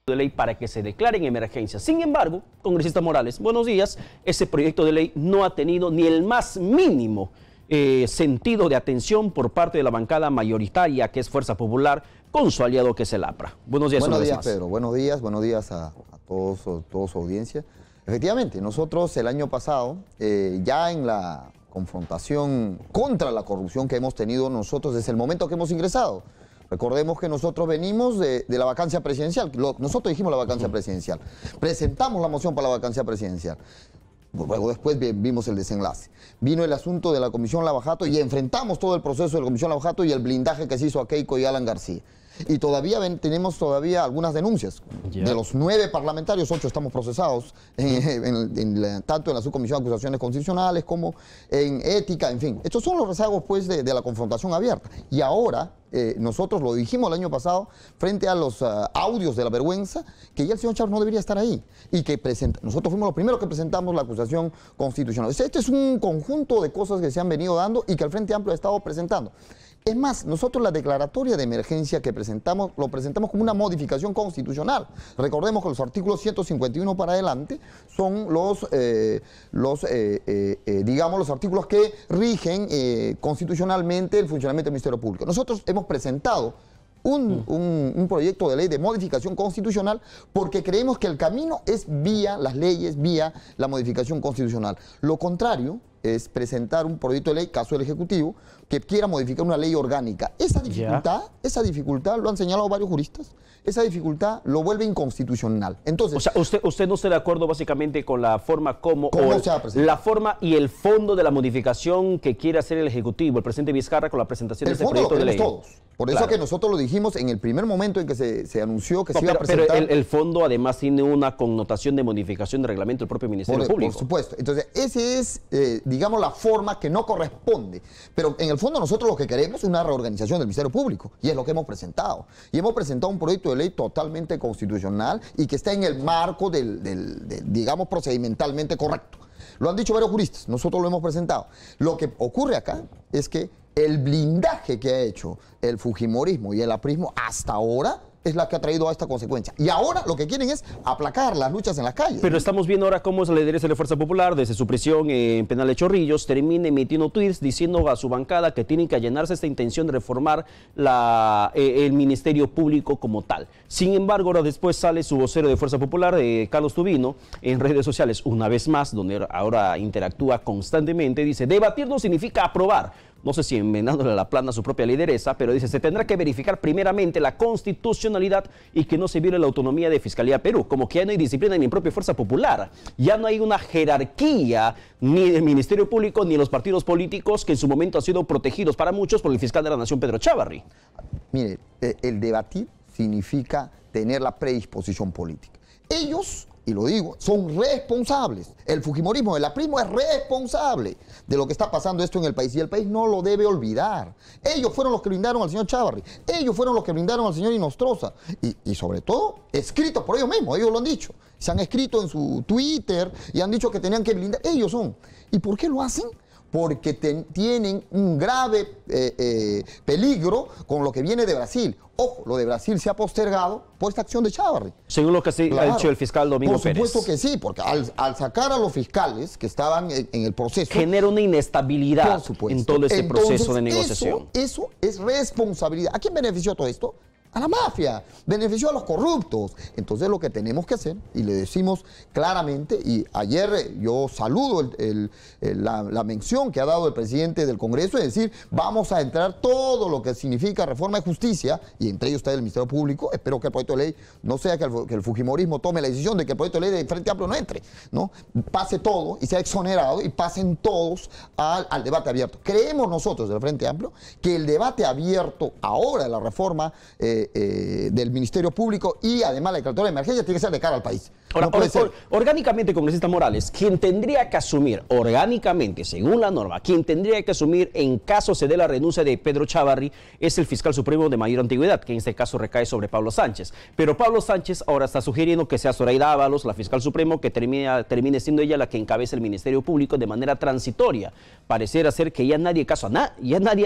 De ley para que se declare en emergencia. Sin embargo, congresista Morales, buenos días, ese proyecto de ley no ha tenido ni el más mínimo sentido de atención por parte de la bancada mayoritaria, que es Fuerza Popular, con su aliado que es el APRA. Buenos días, buenos días, Pedro. Buenos días a todos su audiencia. Efectivamente, nosotros el año pasado, ya en la confrontación contra la corrupción que hemos tenido nosotros desde el momento que hemos ingresado, recordemos que nosotros venimos de la vacancia presidencial. Nosotros dijimos la vacancia presidencial. Presentamos la moción para la vacancia presidencial. Luego después vimos el desenlace. Vino el asunto de la Comisión Lavajato y enfrentamos todo el proceso de la Comisión Lavajato y el blindaje que se hizo a Keiko y Alan García. Y todavía tenemos algunas denuncias. De los 9 parlamentarios, 8 estamos procesados, tanto en la subcomisión de acusaciones constitucionales como en ética, en fin. Estos son los rezagos pues, de la confrontación abierta. Y ahora, nosotros lo dijimos el año pasado, frente a los audios de la vergüenza, que ya el señor Chávez no debería estar ahí. Y que nosotros fuimos los primeros que presentamos la acusación constitucional. Este es un conjunto de cosas que se han venido dando y que el Frente Amplio ha estado presentando. Es más, nosotros la declaratoria de emergencia que presentamos, lo presentamos como una modificación constitucional. Recordemos que los artículos 151 para adelante son digamos, los artículos que rigen constitucionalmente el funcionamiento del Ministerio Público. Nosotros hemos presentado un proyecto de ley de modificación constitucional porque creemos que el camino es vía las leyes, vía la modificación constitucional. Lo contrario es presentar un proyecto de ley, caso del Ejecutivo, que quiera modificar una ley orgánica. Esa dificultad lo han señalado varios juristas, esa dificultad lo vuelve inconstitucional. Entonces, o sea, usted no está de acuerdo básicamente con la forma la forma y el fondo de la modificación que quiere hacer el Ejecutivo, el presidente Vizcarra, con la presentación de ese proyecto de ley. Todos. Por eso que nosotros lo dijimos en el primer momento en que se anunció que se iba a presentar. Pero el fondo además tiene una connotación de modificación de reglamento del propio Ministerio Público. Por supuesto. Entonces, ese es, digamos, la forma que no corresponde. Pero en el fondo nosotros lo que queremos es una reorganización del Ministerio Público. Y es lo que hemos presentado. Y hemos presentado un proyecto de ley totalmente constitucional y que está en el marco digamos, procedimentalmente correcto. Lo han dicho varios juristas, nosotros lo hemos presentado. Lo que ocurre acá es que el blindaje que ha hecho el fujimorismo y el aprismo hasta ahora es la que ha traído a esta consecuencia. Y ahora lo que quieren es aplacar las luchas en las calles. Pero estamos viendo ahora cómo la lideresa de Fuerza Popular, desde su prisión en Penal de Chorrillos, termina emitiendo tweets diciendo a su bancada que tienen que allanarse esta intención de reformar el Ministerio Público como tal. Sin embargo, ahora después sale su vocero de Fuerza Popular, Carlos Tubino, en redes sociales, una vez más, donde ahora interactúa constantemente, dice, debatir no significa aprobar. No sé si envenenándole la plana a su propia lideresa, pero dice, se tendrá que verificar primeramente la constitucionalidad y que no se viole la autonomía de Fiscalía Perú, como que ya no hay disciplina ni en propia Fuerza Popular. Ya no hay una jerarquía ni del Ministerio Público ni de los partidos políticos que en su momento han sido protegidos para muchos por el fiscal de la Nación, Pedro Chávarri. Mire, el debatir significa tener la predisposición política. Ellos, y lo digo, son responsables. El fujimorismo, el aprismo es responsable de lo que está pasando esto en el país y el país no lo debe olvidar. Ellos fueron los que brindaron al señor Chávarri, ellos fueron los que brindaron al señor Inostroza y sobre todo escritos por ellos mismos, ellos lo han dicho. Se han escrito en su Twitter y han dicho que tenían que blindar. Ellos son. ¿Y por qué lo hacen? Porque tienen un grave peligro con lo que viene de Brasil. Ojo, lo de Brasil se ha postergado por esta acción de Chávarri. Según lo que ha dicho el fiscal Domingo Pérez. Por supuesto que sí, porque al sacar a los fiscales que estaban en el proceso... genera una inestabilidad en todo ese proceso de negociación. Eso es responsabilidad. ¿A quién benefició todo esto? A la mafia, benefició a los corruptos. Entonces lo que tenemos que hacer, y le decimos claramente, y ayer yo saludo la mención que ha dado el presidente del Congreso, es decir, vamos a entrar todo lo que significa reforma de justicia, y entre ellos está el Ministerio Público. Espero que el proyecto de ley no sea que el fujimorismo tome la decisión de que el proyecto de ley de Frente Amplio no entre, ¿no? Pase todo y sea exonerado y pasen todos al debate abierto. Creemos nosotros del Frente Amplio que el debate abierto ahora de la reforma del Ministerio Público y además la declaratoria de emergencia tiene que ser de cara al país. Ahora, orgánicamente, congresista Morales, quien tendría que asumir, orgánicamente, según la norma, quien tendría que asumir en caso se dé la renuncia de Pedro Chávarri es el fiscal supremo de mayor antigüedad, que en este caso recae sobre Pablo Sánchez. Pero Pablo Sánchez ahora está sugiriendo que sea Zoraida Ábalos, la fiscal supremo, que termine siendo ella la que encabece el Ministerio Público de manera transitoria. Pareciera ser que ya nadie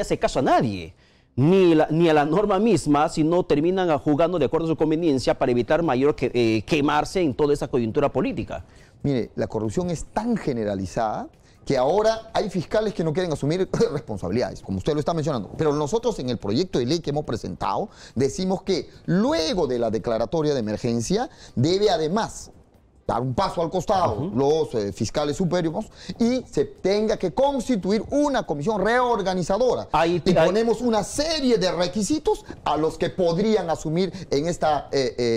hace caso a nadie. ni a la norma misma, sino terminan jugando de acuerdo a su conveniencia para evitar mayor quemarse en toda esa coyuntura política. Mire, la corrupción es tan generalizada que ahora hay fiscales que no quieren asumir responsabilidades, como usted lo está mencionando. Pero nosotros en el proyecto de ley que hemos presentado decimos que luego de la declaratoria de emergencia debe además dar un paso al costado los fiscales superiores y se tenga que constituir una comisión reorganizadora. Y ponemos una serie de requisitos a los que podrían asumir en esta,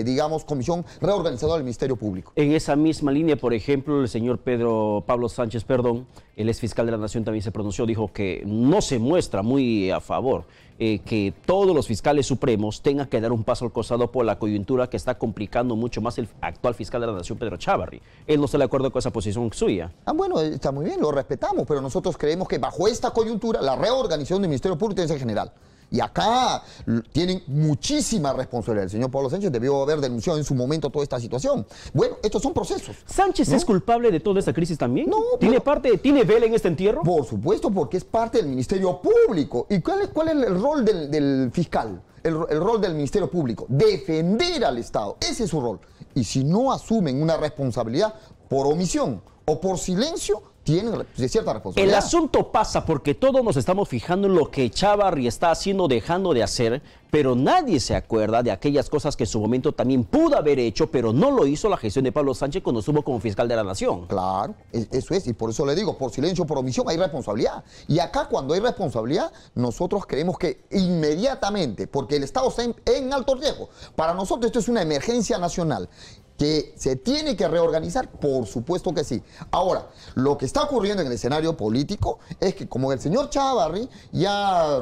digamos, comisión reorganizadora del Ministerio Público. En esa misma línea, por ejemplo, el señor Pablo Sánchez, el ex fiscal de la Nación también se pronunció, dijo que no se muestra muy a favor que todos los fiscales supremos tengan que dar un paso al costado por la coyuntura que está complicando mucho más el actual fiscal de la Nación, Pedro Chávarri. Él no está de acuerdo con esa posición suya. Bueno, está muy bien, lo respetamos, pero nosotros creemos que bajo esta coyuntura la reorganización del Ministerio Público tiene que ser general. Y acá tienen muchísima responsabilidad. El señor Pablo Sánchez debió haber denunciado en su momento toda esta situación. Bueno, estos son procesos. ¿Sánchez es culpable de toda esta crisis también? No. ¿Tiene vela en este entierro? Por supuesto, porque es parte del Ministerio Público. ¿Y cuál es el rol del fiscal? El rol del Ministerio Público, defender al Estado. Ese es su rol. Y si no asumen una responsabilidad por omisión o por silencio, tienen cierta responsabilidad. El asunto pasa porque todos nos estamos fijando en lo que Chávarri está haciendo, dejando de hacer, pero nadie se acuerda de aquellas cosas que en su momento también pudo haber hecho, pero no lo hizo la gestión de Pablo Sánchez cuando estuvo como fiscal de la Nación. Claro, eso es, y por eso le digo, por silencio, por omisión, hay responsabilidad. Y acá cuando hay responsabilidad, nosotros creemos que inmediatamente, porque el Estado está en alto riesgo, para nosotros esto es una emergencia nacional, que se tiene que reorganizar, por supuesto que sí. Ahora, lo que está ocurriendo en el escenario político es que como el señor Chávarri ya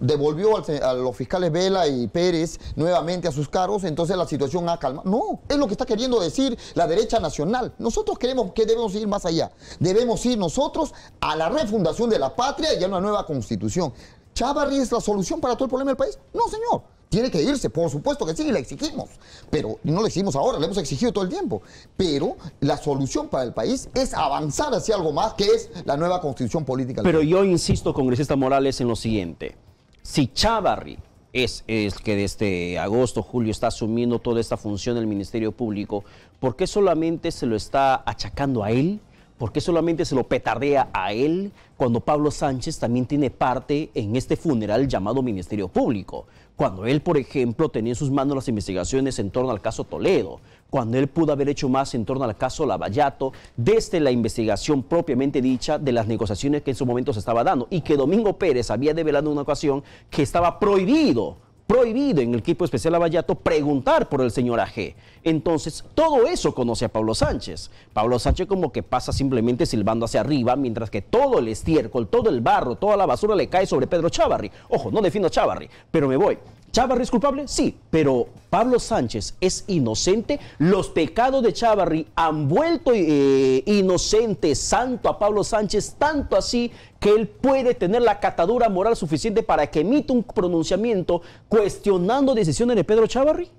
devolvió a los fiscales Vela y Pérez nuevamente a sus cargos, entonces la situación ha calmado. No, es lo que está queriendo decir la derecha nacional. Nosotros creemos que debemos ir más allá. Debemos ir nosotros a la refundación de la patria y a una nueva constitución. ¿Chávarri es la solución para todo el problema del país? No, señor. Tiene que irse, por supuesto que sí, y le exigimos. Pero no le exigimos ahora, le hemos exigido todo el tiempo. Pero la solución para el país es avanzar hacia algo más, que es la nueva constitución política. Pero yo insisto, congresista Morales, en lo siguiente. Si Chávarri es que desde agosto, julio está asumiendo toda esta función del Ministerio Público, ¿por qué solamente se lo está achacando a él? ¿Por qué solamente se lo petardea a él cuando Pablo Sánchez también tiene parte en este funeral llamado Ministerio Público? Cuando él, por ejemplo, tenía en sus manos las investigaciones en torno al caso Toledo, cuando él pudo haber hecho más en torno al caso Lavallato, desde la investigación propiamente dicha de las negociaciones que en su momento se estaba dando, y que Domingo Pérez había develado en una ocasión que estaba prohibido en el equipo especial Lavallato preguntar por el señor AG. Entonces, todo eso conoce a Pablo Sánchez. Pablo Sánchez como que pasa simplemente silbando hacia arriba, mientras que todo el estiércol, todo el barro, toda la basura le cae sobre Pedro Chávarri. Ojo, no defiendo a Chávarri, pero me voy. ¿Chávarri es culpable? Sí, pero Pablo Sánchez es inocente. Los pecados de Chávarri han vuelto inocente, santo a Pablo Sánchez, tanto así que él puede tener la catadura moral suficiente para que emita un pronunciamiento cuestionando decisiones de Pedro Chávarri.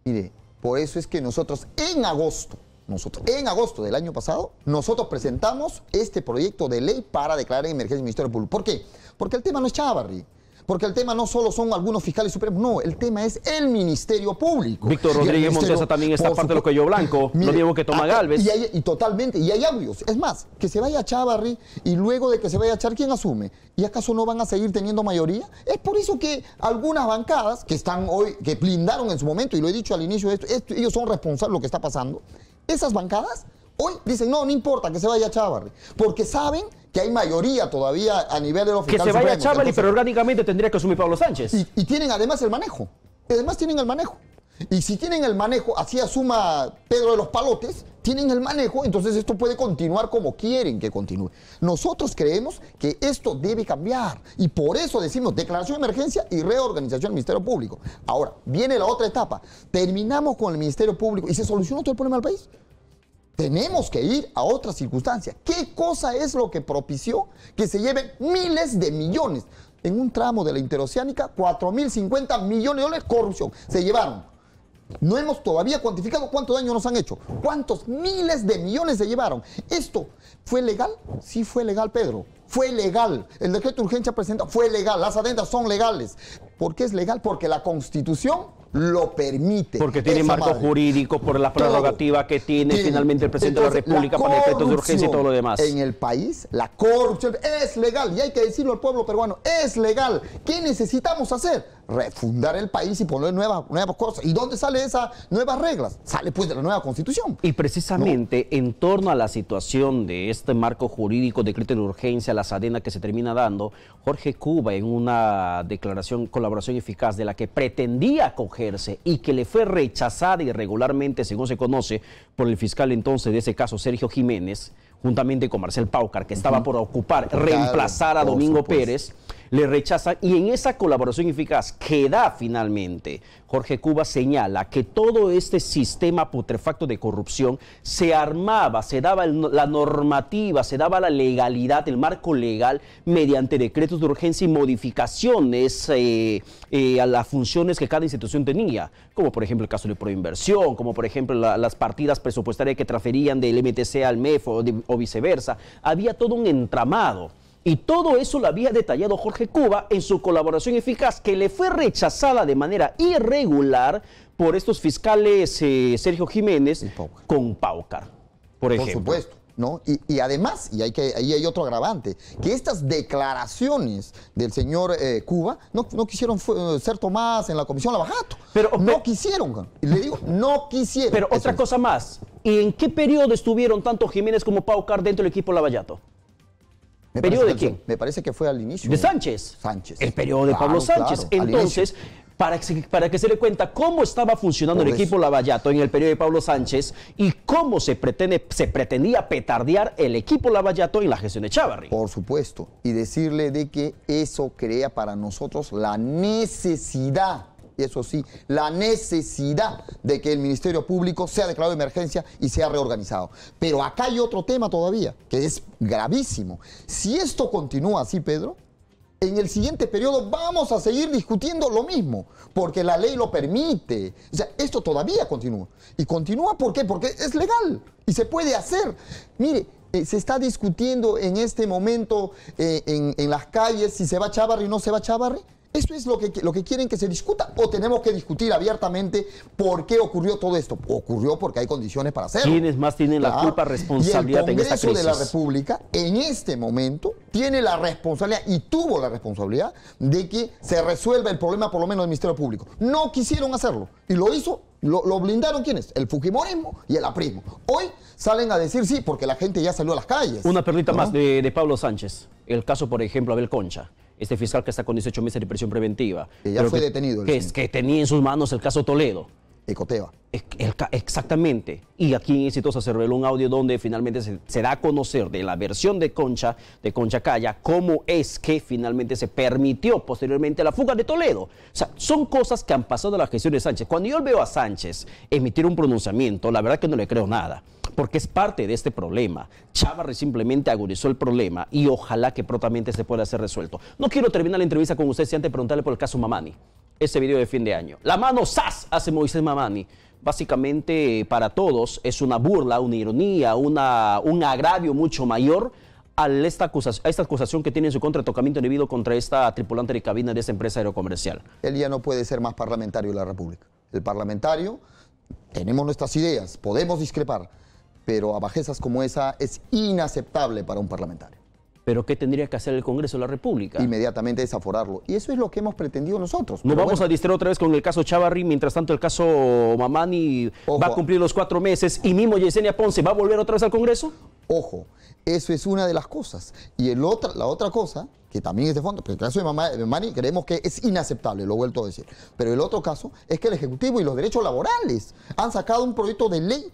Mire, por eso es que nosotros en agosto del año pasado, nosotros presentamos este proyecto de ley para declarar en emergencia el Ministerio Público. ¿Por qué? Porque el tema no es Chávarri. Porque el tema no solo son algunos fiscales supremos, no, el tema es el Ministerio Público. Víctor Rodríguez Montesa también está parte de lo que yo blanco, no digo que toma Galvez. Y totalmente, y hay audios. Es más, que se vaya Chávarri y luego de que se vaya Char, ¿quién asume? ¿Y acaso no van a seguir teniendo mayoría? Es por eso que algunas bancadas que están hoy, que blindaron en su momento, y lo he dicho al inicio de esto, ellos son responsables de lo que está pasando. Esas bancadas hoy dicen, no importa que se vaya Chávarri, porque saben que hay mayoría todavía a nivel de los fiscales supremos. Que se vaya Chávarri, entonces, pero orgánicamente tendría que asumir Pablo Sánchez. Y tienen además el manejo. Y si tienen el manejo, así asuma Pedro de los Palotes, tienen el manejo, entonces esto puede continuar como quieren que continúe. Nosotros creemos que esto debe cambiar y por eso decimos declaración de emergencia y reorganización del Ministerio Público. Ahora, viene la otra etapa. Terminamos con el Ministerio Público y se solucionó todo el problema del país. Tenemos que ir a otra circunstancia. ¿Qué cosa es lo que propició que se lleven miles de millones? En un tramo de la interoceánica, 4.050 millones de dólares corrupción. Se llevaron. No hemos todavía cuantificado cuánto daño nos han hecho. ¿Cuántos miles de millones se llevaron? ¿Esto fue legal? Sí fue legal, Pedro. Fue legal. El decreto de urgencia presentado fue legal. Las adendas son legales. ¿Por qué es legal? Porque la Constitución lo permite. Porque tiene esa marco madre. jurídico, por la prerrogativa que tiene finalmente el presidente de la República para decretos de urgencia y todo lo demás. En el país, la corrupción es legal, y hay que decirlo al pueblo peruano, es legal. ¿Qué necesitamos hacer? Refundar el país y poner nuevas cosas. ¿Y dónde salen esas nuevas reglas? Sale pues de la nueva Constitución. Y precisamente en torno a la situación de este marco jurídico, decreto de urgencia, la SADENA que se termina dando, Jorge Cuba, en una declaración, colaboración eficaz de la que pretendía acogerse y que le fue rechazada irregularmente, según se conoce, por el fiscal entonces de ese caso, Sergio Jiménez, juntamente con Marcel Paucar, que estaba por ocupar, reemplazar a Domingo Pérez, le rechazan, y en esa colaboración eficaz que da finalmente, Jorge Cuba señala que todo este sistema putrefacto de corrupción se armaba, se daba la normativa, se daba la legalidad, el marco legal, mediante decretos de urgencia y modificaciones a las funciones que cada institución tenía, como por ejemplo el caso de proinversión, como por ejemplo las partidas presupuestarias que transferían del MTC al MEF o viceversa. Había todo un entramado. Y todo eso lo había detallado Jorge Cuba en su colaboración eficaz, que le fue rechazada de manera irregular por estos fiscales Sergio Jiménez con Paucar, por ejemplo. Por supuesto, ¿no? Y además, ahí hay otro agravante, que estas declaraciones del señor Cuba no quisieron ser tomadas en la Comisión Lavajato. No quisieron, le digo, no quisieron. Pero otra cosa más, ¿y en qué periodo estuvieron tanto Jiménez como Paucar dentro del equipo Lavallato? ¿Periodo de quién? Me parece que fue al inicio. ¿De Sánchez? Sánchez. El periodo de Pablo Sánchez. Claro, entonces, para que se dé cuenta cómo estaba funcionando el equipo Lavallato en el periodo de Pablo Sánchez y cómo se pretendía petardear el equipo Lavallato en la gestión de Chávarri. Por supuesto. Y decirle de que eso crea para nosotros la necesidad, y eso sí, la necesidad de que el Ministerio Público sea declarado de emergencia y sea reorganizado. Pero acá hay otro tema todavía, que es gravísimo. Si esto continúa así, Pedro, en el siguiente periodo vamos a seguir discutiendo lo mismo, porque la ley lo permite. O sea, esto todavía continúa. ¿Y continúa por qué? Porque es legal y se puede hacer. Mire, se está discutiendo en este momento en las calles si se va Chávarri o no se va Chávarri. ¿Eso es lo que quieren que se discuta? ¿O tenemos que discutir abiertamente por qué ocurrió todo esto? Ocurrió porque hay condiciones para hacerlo. ¿Quiénes más tienen la culpa, responsabilidad en esta crisis? Y el Congreso de la República, en este momento, tiene la responsabilidad y tuvo la responsabilidad de que se resuelva el problema, por lo menos del Ministerio Público. No quisieron hacerlo. Y lo hizo, lo blindaron, ¿quiénes? El fujimorismo y el aprismo. Hoy salen a decir sí, porque la gente ya salió a las calles. Una perlita más de Pablo Sánchez. El caso, por ejemplo, Abel Concha. Este fiscal que está con 18 meses de prisión preventiva. Que ya fue detenido. Que tenía en sus manos el caso Toledo. Ecoteva. Exactamente. Y aquí en Exitosa se reveló un audio donde finalmente se da a conocer de la versión de Concha Calla, cómo es que finalmente se permitió posteriormente la fuga de Toledo. O sea, son cosas que han pasado a la gestión de Sánchez. Cuando yo veo a Sánchez emitir un pronunciamiento, la verdad que no le creo nada, porque es parte de este problema. Chávarri simplemente agudizó el problema y ojalá que prontamente se pueda ser resuelto. No quiero terminar la entrevista con usted sin antes preguntarle por el caso Mamani. Ese video de fin de año. La mano ¡zas! Hace Moisés Mamani. Básicamente para todos es una burla, una ironía, un agravio mucho mayor a esta acusación que tiene en su contra de tocamiento indebido contra esta tripulante de cabina de esa empresa aerocomercial. Él ya no puede ser más parlamentario de la República. El parlamentario, tenemos nuestras ideas, podemos discrepar, pero a bajezas como esa es inaceptable para un parlamentario. ¿Pero qué tendría que hacer el Congreso de la República? Inmediatamente desaforarlo. Y eso es lo que hemos pretendido nosotros. Nos vamos a distraer otra vez con el caso Chávarri. Mientras tanto, el caso Mamani va a cumplir los 4 meses y mismo Yesenia Ponce va a volver otra vez al Congreso. Ojo, eso es una de las cosas. Y la otra cosa, que también es de fondo, porque el caso de Mamani creemos que es inaceptable, lo he vuelto a decir. Pero el otro caso es que el Ejecutivo y los derechos laborales han sacado un proyecto de ley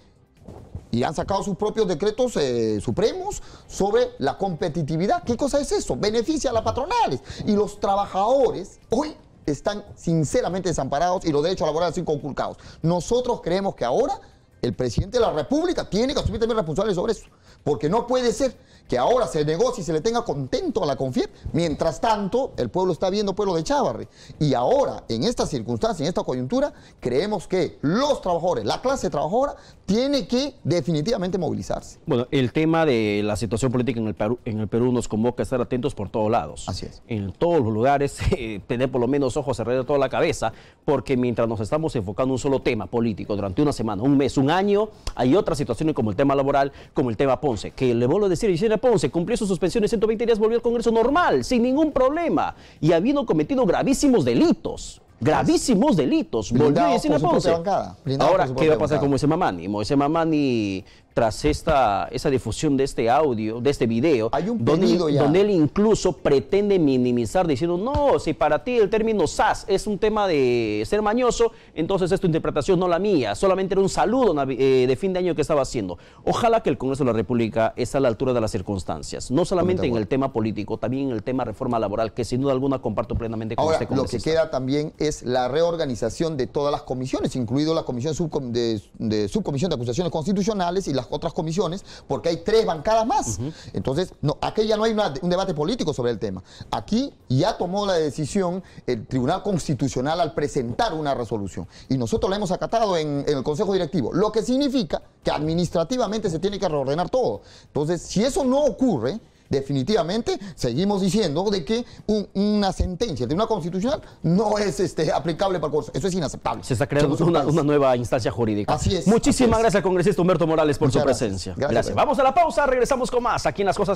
y han sacado sus propios decretos supremos sobre la competitividad. ¿Qué cosa es eso? Beneficia a las patronales. Y los trabajadores hoy están sinceramente desamparados y los derechos laborales han sido conculcados. Nosotros creemos que ahora el presidente de la República tiene que asumir también responsabilidades sobre eso. porque no puede ser que ahora se negocie y se le tenga contento a la CONFIEP, mientras tanto el pueblo está viendo pueblo de Chávarri. Y ahora, en esta circunstancia, en esta coyuntura, creemos que los trabajadores, la clase trabajadora, tiene que definitivamente movilizarse. Bueno, el tema de la situación política en el Perú nos convoca a estar atentos por todos lados. Así es. En todos los lugares, tener por lo menos ojos alrededor de toda la cabeza, porque mientras nos estamos enfocando en un solo tema político durante una semana, un mes, un año, hay otras situaciones como el tema laboral, como el tema Ponce, que le vuelvo a decir, Isidro Ponce cumplió su suspensión en 120 días, volvió al Congreso normal, sin ningún problema, y habiendo cometido gravísimos delitos. Gravísimos delitos. Volvió a Yesenia Ponce. Ahora, ¿qué va a pasar con Moisés Mamani? Moisés Mamani, tras esa difusión de este audio, de este video, hay un donde él incluso pretende minimizar diciendo, no, si para ti el término SAS es un tema de ser mañoso, entonces es tu interpretación, no la mía. Solamente era un saludo de fin de año que estaba haciendo. Ojalá que el Congreso de la República esté a la altura de las circunstancias, no solamente en el tema político, también en el tema reforma laboral, que sin duda alguna comparto plenamente con este congresista. Lo que queda también es la reorganización de todas las comisiones, incluido la comisión subcomisión de acusaciones constitucionales y las otras comisiones, porque hay 3 bancadas más. Entonces, no, aquí ya no hay un debate político sobre el tema. Aquí ya tomó la decisión el Tribunal Constitucional al presentar una resolución. Y nosotros la hemos acatado en el Consejo Directivo, lo que significa que administrativamente se tiene que reordenar todo. Entonces, si eso no ocurre, definitivamente seguimos diciendo de que una sentencia del Tribunal Constitucional no es aplicable para el Congreso. Eso es inaceptable. Se está creando una nueva instancia jurídica. Así es. Muchísimas gracias al congresista Humberto Morales por su presencia. Gracias. Vamos a la pausa, regresamos con más aquí en Las Cosas